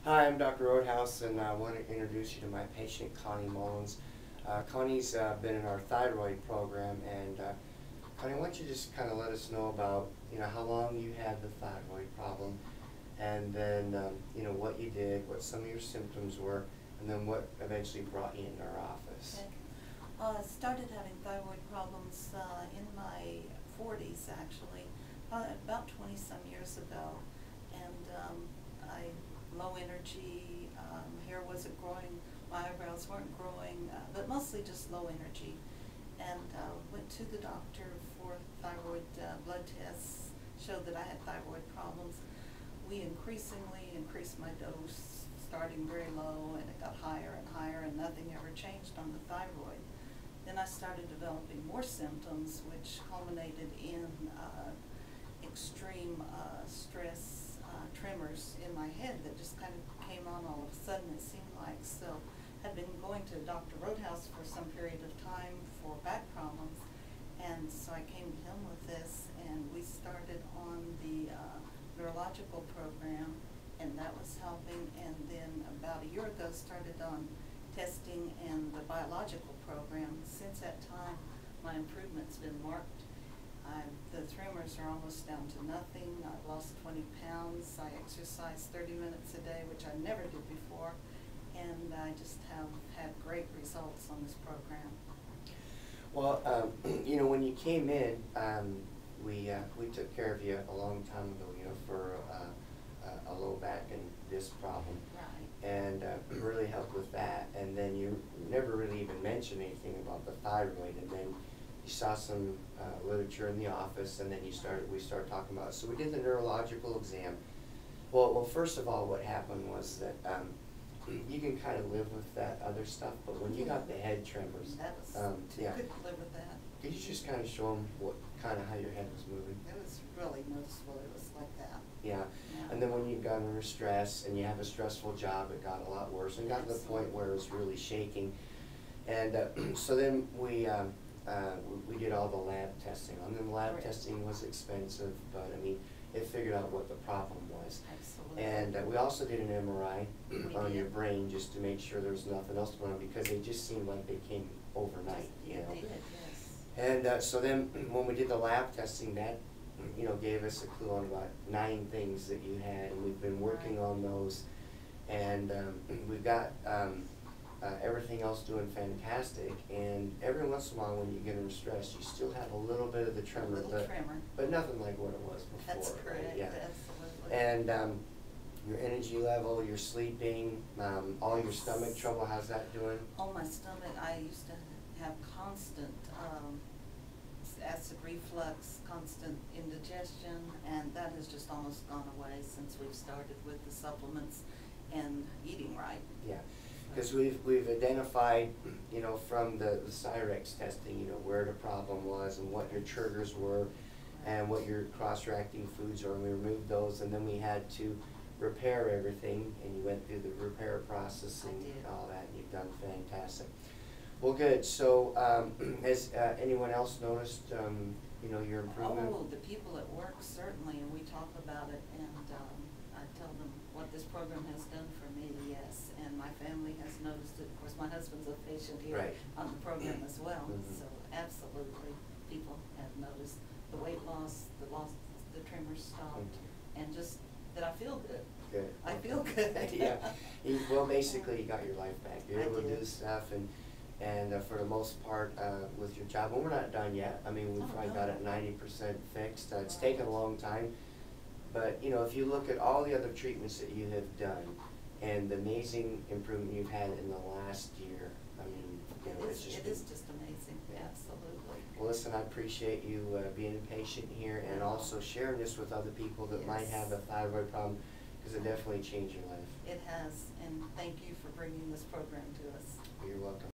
Hi, I'm Dr. Roadhouse, and I want to introduce you to my patient, Connie Mullins. Connie's been in our thyroid program, and Connie, why don't you just kind of let us know about, how long you had the thyroid problem, and then, what you did, what some of your symptoms were, and then what eventually brought you into our office. Okay. I started having thyroid problems in my 40s, actually, about 20 some years ago, and I low energy, hair wasn't growing, my eyebrows weren't growing, but mostly just low energy, and went to the doctor for thyroid blood tests, showed that I had thyroid problems. We increasingly increased my dose, starting very low, and it got higher and higher, and nothing ever changed on the thyroid. Then I started developing more symptoms, which culminated in extreme stress, tremors in my head that just kind of came on all of a sudden, it seemed like. So I'd been going to Dr. Roadhouse for some period of time for back problems, and so I came to him with this, and we started on the neurological program, and that was helping. And then about a year ago started on testing and the biological program. Since that time, my improvement's been marked. The tremors are almost down to nothing. I've lost 20 pounds. I exercise 30 minutes a day, which I never did before, and I just have had great results on this program. Well, when you came in, we took care of you a long time ago, for a low back and disc problem. Right. And really helped with that. And then you never really even mentioned anything about the thyroid. And then you saw some literature in the office, and then we started talking about it. So we did the neurological exam. Well, first of all, what happened was that you can kind of live with that other stuff, but when you got the head tremors, That was yeah. couldn't live with that. Could you just kind of show them how your head was moving? It was really noticeable. It was like that. Yeah. Yeah. And then when you got under stress and you have a stressful job, it got a lot worse, and got to the point where it was really shaking. And so then we did all the lab testing. And then the lab Right. testing was expensive, but I mean, it figured out what the problem was. Absolutely. And we also did an MRI on your did. brain just to make sure there was nothing else going on, because they just seemed like they came overnight. Yeah, they did, yes. And so then when we did the lab testing, that gave us a clue on about 9 things that you had, and we've been working Right. on those, and we've got everything else doing fantastic. And every once in a while, when you get under stress, you still have a little bit of the tremor, but nothing like what it was before. That's correct. Right? Yeah. Absolutely. And your energy level, your sleeping, all your stomach trouble, how's that doing? On my stomach, I used to have constant acid reflux, constant indigestion, and that has just almost gone away since we've started with the supplements and eating right. Yeah, because we've identified, from the Cyrex testing, where the problem was and what your triggers were, and what your cross-reacting foods are, and we removed those, and then we had to repair everything, and you went through the repair process and all that, and you've done fantastic. Well, good. So, has anyone else noticed, your improvement? Oh, the people at work certainly, and we talk about it, and I tell them what this program has done for me, yes, and my family has noticed it. Of course, my husband's a patient here Right. on the program as well, Mm-hmm. so absolutely, people have noticed the weight loss, the tremors stopped, Mm-hmm. and just that I feel good. Good. I feel good. Yeah. Well, basically, you got your life back. You're I able to did. do stuff, and for the most part, with your job, and we're not done yet. I mean, we've Oh, probably no. got it 90% fixed. It's Right. taken a long time, but if you look at all the other treatments that you have done, and the amazing improvement you've had in the last year, I mean, it's just It is just amazing, Yeah. absolutely. Well, listen, I appreciate you being a patient here, and also sharing this with other people that might Yes. have a thyroid problem, because it definitely changed your life. It has, and thank you for bringing this program to us. You're welcome.